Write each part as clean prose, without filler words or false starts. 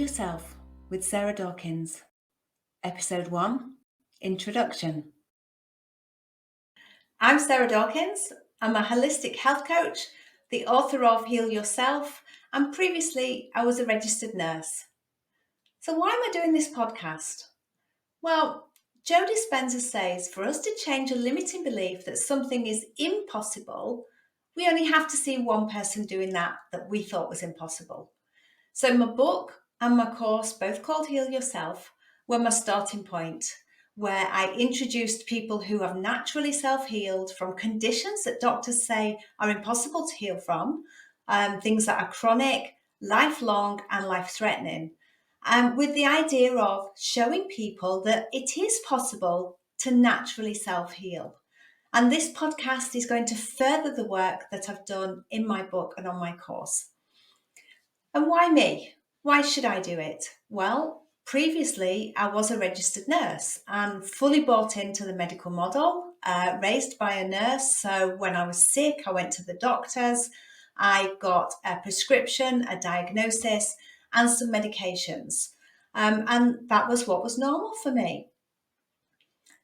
Yourself with Sarah Dawkins. Episode 1, Introduction. I'm Sarah Dawkins. I'm a holistic health coach, the author of Heal Yourself, and previously I was a registered nurse. So why am I doing this podcast? Well, Joe Dispenza says for us to change a limiting belief that something is impossible, we only have to see one person doing that we thought was impossible. So my book and my course, both called Heal Yourself, were my starting point, where I introduced people who have naturally self-healed from conditions that doctors say are impossible to heal from, things that are chronic, lifelong and life-threatening, with the idea of showing people that it is possible to naturally self-heal. And this podcast is going to further the work that I've done in my book and on my course. And why me? Why should I do it? Well, previously I was a registered nurse and fully bought into the medical model, raised by a nurse. So when I was sick, I went to the doctors. I got a prescription, a diagnosis, and some medications. And that was what was normal for me.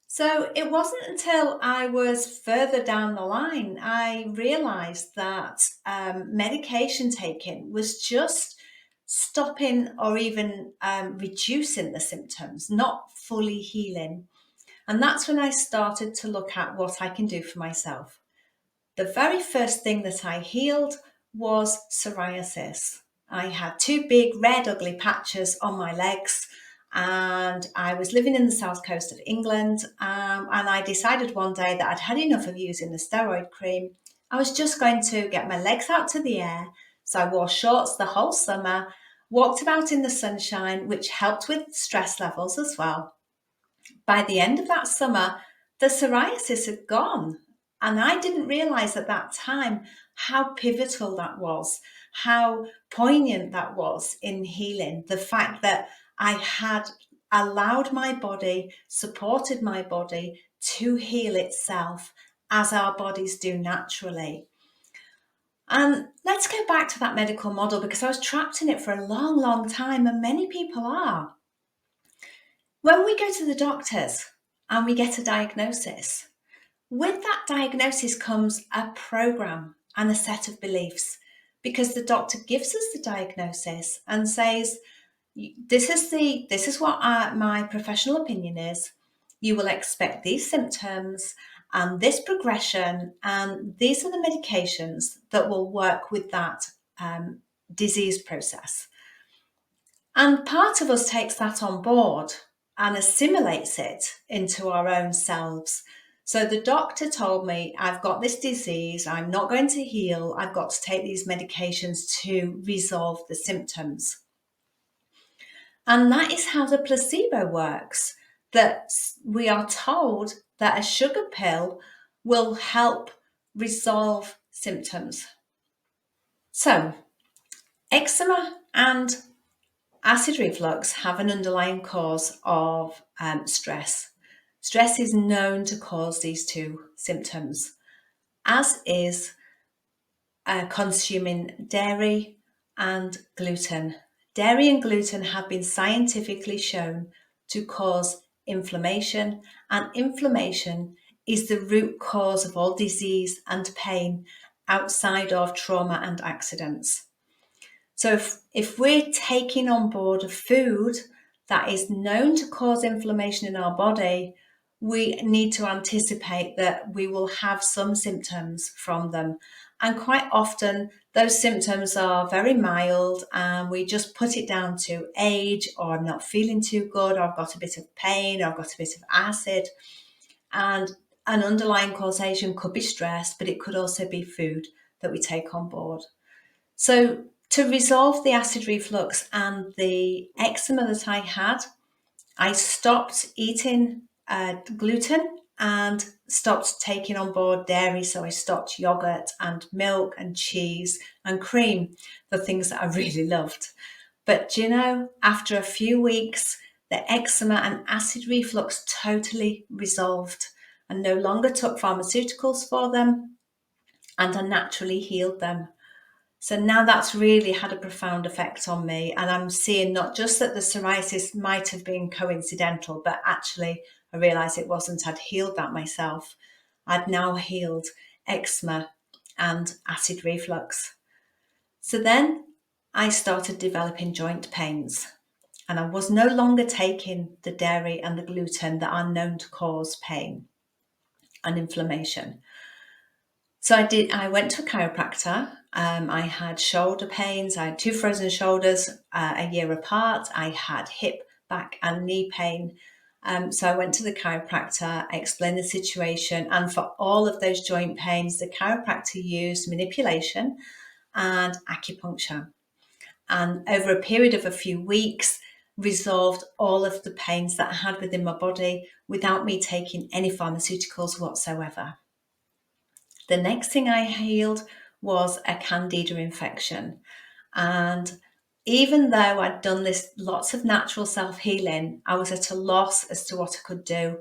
So it wasn't until I was further down the line I realised that medication taking was just stopping or even reducing the symptoms, not fully healing. And that's when I started to look at what I can do for myself. The very first thing that I healed was psoriasis. I had 2 big red ugly patches on my legs. And I was living in the south coast of England, and I decided one day that I'd had enough of using the steroid cream. I was just going to get my legs out to the air, so I wore shorts the whole summer, walked about in the sunshine, which helped with stress levels as well. By the end of that summer, the psoriasis had gone, and I didn't realise at that time how pivotal that was, how poignant that was in healing, the fact that I had allowed my body, supported my body to heal itself as our bodies do naturally. And let's go back to that medical model, because I was trapped in it for a long, long time, and many people are. When we go to the doctors and we get a diagnosis, with that diagnosis comes a program and a set of beliefs, because the doctor gives us the diagnosis and says, this is what my professional opinion is. You will expect these symptoms and this progression, and these are the medications that will work with that disease process. And part of us takes that on board and assimilates it into our own selves. So the doctor told me, I've got this disease, I'm not going to heal, I've got to take these medications to resolve the symptoms. And that is how the placebo works, that we are told that a sugar pill will help resolve symptoms. So, eczema and acid reflux have an underlying cause of stress. Stress is known to cause these 2 symptoms, as is consuming dairy and gluten. Dairy and gluten have been scientifically shown to cause inflammation, and inflammation is the root cause of all disease and pain outside of trauma and accidents. So if we're taking on board a food that is known to cause inflammation in our body, we need to anticipate that we will have some symptoms from them. And quite often those symptoms are very mild, and we just put it down to age, or I'm not feeling too good, or I've got a bit of pain, or I've got a bit of acid. And an underlying causation could be stress, but it could also be food that we take on board. So to resolve the acid reflux and the eczema that I had, I stopped eating gluten and stopped taking on board dairy. So I stopped yogurt and milk and cheese and cream, the things that I really loved. But after a few weeks, the eczema and acid reflux totally resolved, and no longer took pharmaceuticals for them, and I naturally healed them. So now that's really had a profound effect on me. And I'm seeing not just that the psoriasis might have been coincidental, but actually I realised it wasn't. I'd healed that myself. I'd now healed eczema and acid reflux. So then I started developing joint pains, and I was no longer taking the dairy and the gluten that are known to cause pain and inflammation. So I went to a chiropractor. I had shoulder pains. I had 2 frozen shoulders a year apart. I had hip, back, and knee pain. So I went to the chiropractor, I explained the situation, and for all of those joint pains, the chiropractor used manipulation and acupuncture. And over a period of a few weeks, resolved all of the pains that I had within my body without me taking any pharmaceuticals whatsoever. The next thing I healed was a Candida infection. And even though I'd done this lots of natural self-healing, I was at a loss as to what I could do.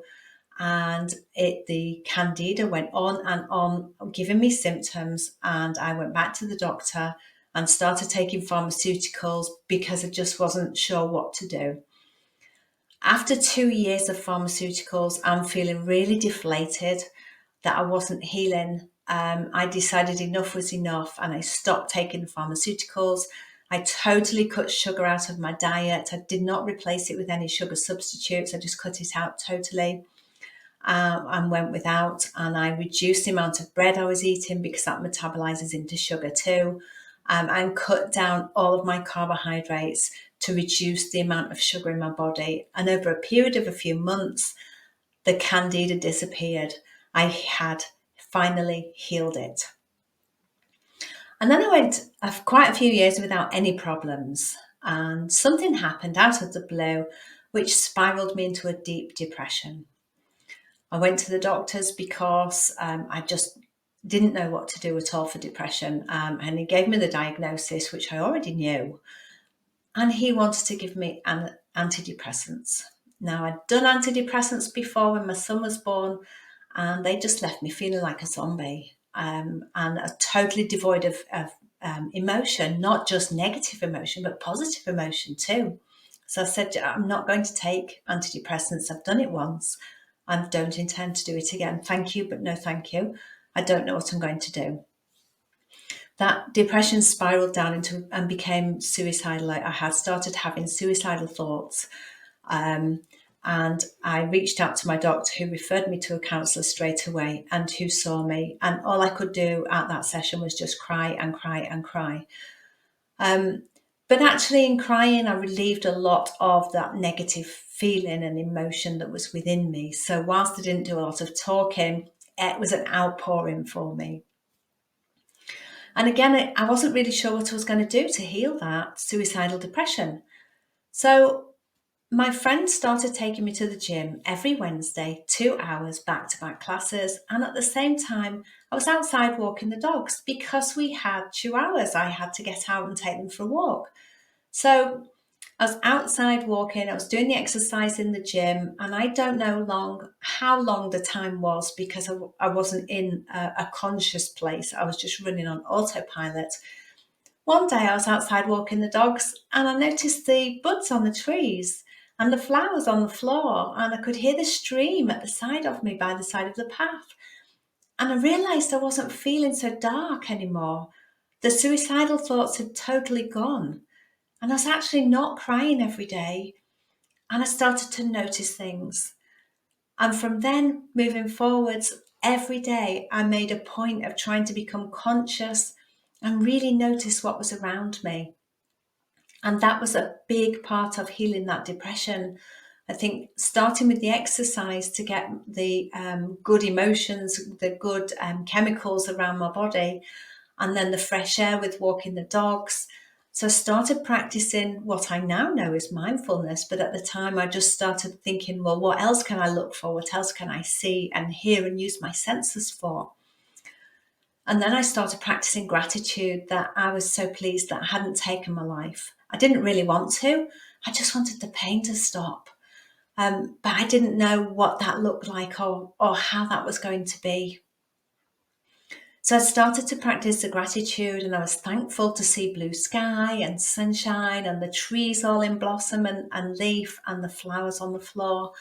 And the Candida went on, giving me symptoms. And I went back to the doctor and started taking pharmaceuticals because I just wasn't sure what to do. After 2 years of pharmaceuticals, I'm feeling really deflated that I wasn't healing. I decided enough was enough and I stopped taking the pharmaceuticals. I totally cut sugar out of my diet. I did not replace it with any sugar substitutes. I just cut it out totally and went without. And I reduced the amount of bread I was eating because that metabolizes into sugar too. And cut down all of my carbohydrates to reduce the amount of sugar in my body. And over a period of a few months, the Candida disappeared. I had finally healed it. And then I went quite a few years without any problems. And something happened out of the blue, which spiraled me into a deep depression. I went to the doctors because I just didn't know what to do at all for depression. And he gave me the diagnosis, which I already knew. And he wanted to give me antidepressants. Now, I'd done antidepressants before when my son was born, and they just left me feeling like a zombie and totally devoid of emotion, not just negative emotion, but positive emotion too. So I said, I'm not going to take antidepressants. I've done it once. I don't intend to do it again. Thank you, but no thank you. I don't know what I'm going to do. That depression spiraled down into and became suicidal. I had started having suicidal thoughts. And I reached out to my doctor, who referred me to a counsellor straight away and who saw me. And all I could do at that session was just cry and cry and cry. But actually in crying, I relieved a lot of that negative feeling and emotion that was within me. So whilst I didn't do a lot of talking, it was an outpouring for me. And again, I wasn't really sure what I was going to do to heal that suicidal depression. So my friends started taking me to the gym every Wednesday, 2 hours back-to-back classes. And at the same time, I was outside walking the dogs because we had 2 hours. I had to get out and take them for a walk. So I was outside walking, I was doing the exercise in the gym, and I don't know how long the time was because I wasn't in a conscious place. I was just running on autopilot. One day I was outside walking the dogs and I noticed the buds on the trees and the flowers on the floor, and I could hear the stream at the side of me by the side of the path. And I realised I wasn't feeling so dark anymore. The suicidal thoughts had totally gone. And I was actually not crying every day. And I started to notice things. And from then moving forwards, every day I made a point of trying to become conscious and really notice what was around me. And that was a big part of healing that depression. I think starting with the exercise to get the good emotions, the good chemicals around my body, and then the fresh air with walking the dogs. So I started practicing what I now know is mindfulness. But at the time, I just started thinking, well, what else can I look for? What else can I see and hear and use my senses for? And then I started practicing gratitude, that I was so pleased that I hadn't taken my life. I didn't really want to. I just wanted the pain to stop. But I didn't know what that looked like or how that was going to be. So I started to practice the gratitude, and I was thankful to see blue sky and sunshine and the trees all in blossom and leaf and the flowers on the floor.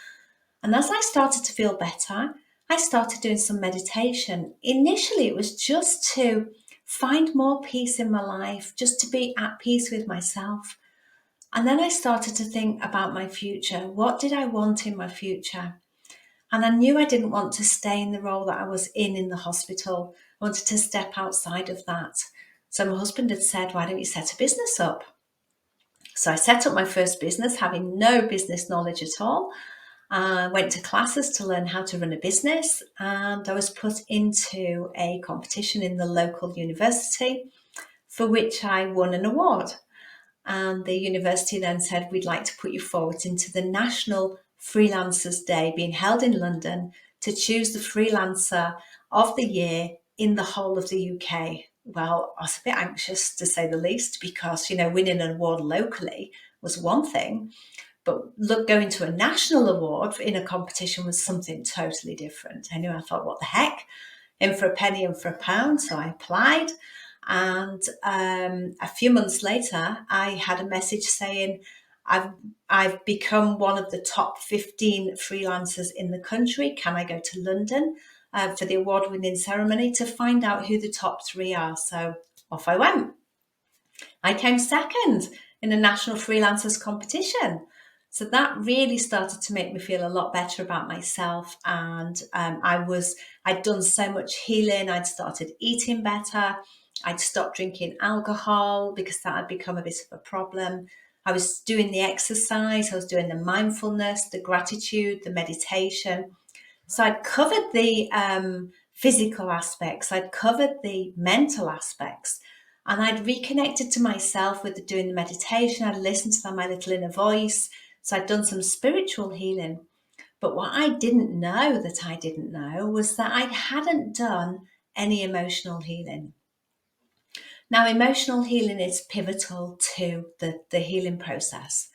And as I started to feel better, I started doing some meditation. Initially, it was just to find more peace in my life, just to be at peace with myself. And then I started to think about my future. What did I want in my future? And I knew I didn't want to stay in the role that I was in the hospital. I wanted to step outside of that. So my husband had said, why don't you set a business up? So I set up my first business, having no business knowledge at all. I went to classes to learn how to run a business, and I was put into a competition in the local university for which I won an award. And the university then said, we'd like to put you forward into the National Freelancers Day being held in London to choose the freelancer of the year in the whole of the UK. Well, I was a bit anxious, to say the least, because, winning an award locally was one thing, but going to a national award in a competition was something totally different. Anyway, I thought, what the heck? In for a penny and for a pound. So I applied. And a few months later, I had a message saying, I've become one of the top 15 freelancers in the country. Can I go to London for the award-winning ceremony to find out who the top 3 are? So off I went. I came second in a national freelancers competition. So that really started to make me feel a lot better about myself. And I'd done so much healing. I'd started eating better. I'd stopped drinking alcohol because that had become a bit of a problem. I was doing the exercise. I was doing the mindfulness, the gratitude, the meditation. So I'd covered the physical aspects. I'd covered the mental aspects. And I'd reconnected to myself with doing the meditation. I'd listened to my little inner voice. So I'd done some spiritual healing. But what I didn't know was that I hadn't done any emotional healing. Now, emotional healing is pivotal to the healing process.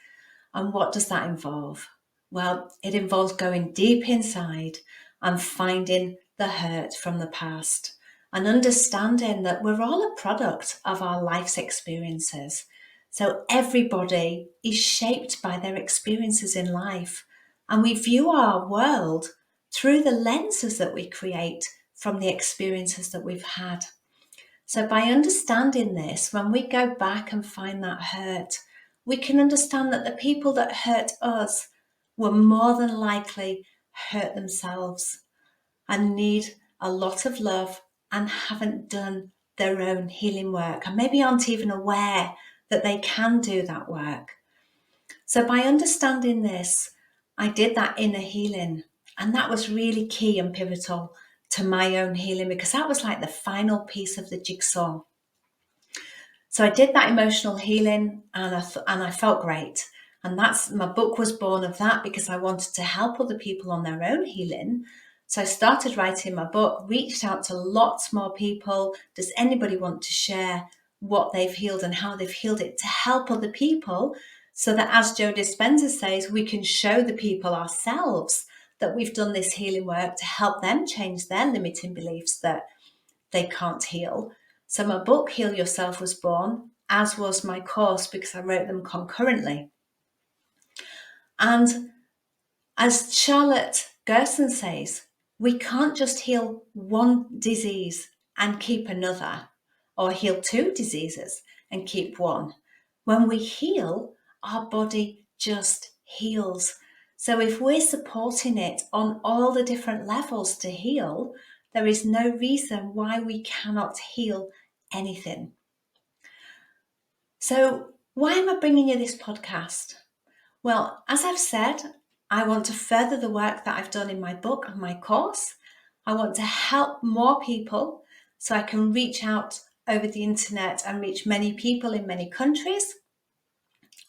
And what does that involve? Well, it involves going deep inside and finding the hurt from the past and understanding that we're all a product of our life's experiences. So everybody is shaped by their experiences in life, and we view our world through the lenses that we create from the experiences that we've had. So by understanding this, when we go back and find that hurt, we can understand that the people that hurt us were more than likely hurt themselves and need a lot of love and haven't done their own healing work and maybe aren't even aware that they can do that work. So by understanding this, I did that inner healing, and that was really key and pivotal to my own healing because that was like the final piece of the jigsaw. So I did that emotional healing, and I felt great. And my book was born of that because I wanted to help other people on their own healing. So I started writing my book, reached out to lots more people. Does anybody want to share what they've healed and how they've healed it to help other people? So that, as Joe Dispenza says, we can show the people ourselves that we've done this healing work to help them change their limiting beliefs that they can't heal. So my book, Heal Yourself, was born, as was my course, because I wrote them concurrently. And as Charlotte Gerson says, we can't just heal one disease and keep another, or heal 2 diseases and keep one. When we heal, our body just heals. So if we're supporting it on all the different levels to heal, there is no reason why we cannot heal anything. So why am I bringing you this podcast? Well, as I've said, I want to further the work that I've done in my book and my course. I want to help more people so I can reach out over the internet and reach many people in many countries.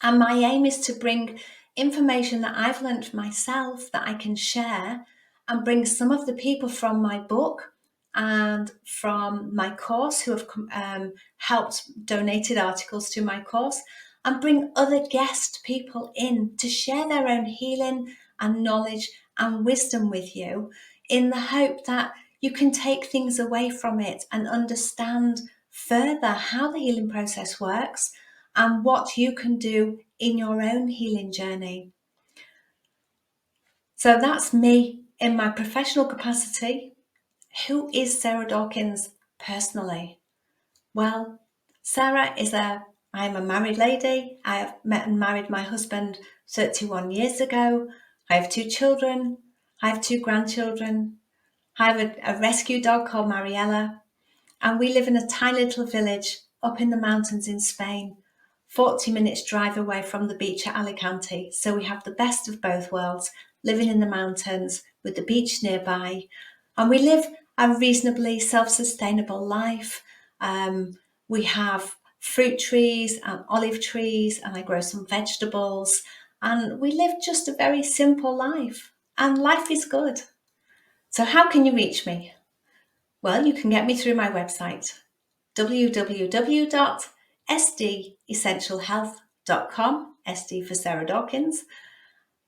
And my aim is to bring information that I've learned myself that I can share and bring some of the people from my book and from my course who have helped donated articles to my course, and bring other guest people in to share their own healing and knowledge and wisdom with you, in the hope that you can take things away from it and understand further how the healing process works and what you can do in your own healing journey. So that's me in my professional capacity. Who is Sarah Dawkins personally? Well, I'm a married lady. I have met and married my husband 31 years ago. I have 2 children. I have 2 grandchildren. I have a rescue dog called Mariella. And we live in a tiny little village up in the mountains in Spain, 40 minutes drive away from the beach at Alicante. So we have the best of both worlds, living in the mountains with the beach nearby. And we live a reasonably self-sustainable life. We have fruit trees and olive trees, and I grow some vegetables. And we live just a very simple life. And life is good. So how can you reach me? Well, you can get me through my website, www.sdessentialhealth.com, SD for Sarah Dawkins.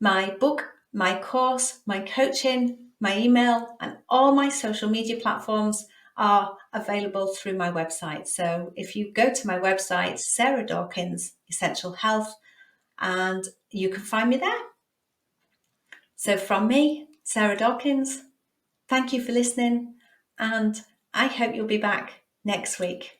My book, my course, my coaching, my email, and all my social media platforms are available through my website. So if you go to my website, Sarah Dawkins Essential Health, and you can find me there. So from me, Sarah Dawkins, thank you for listening, and I hope you'll be back next week.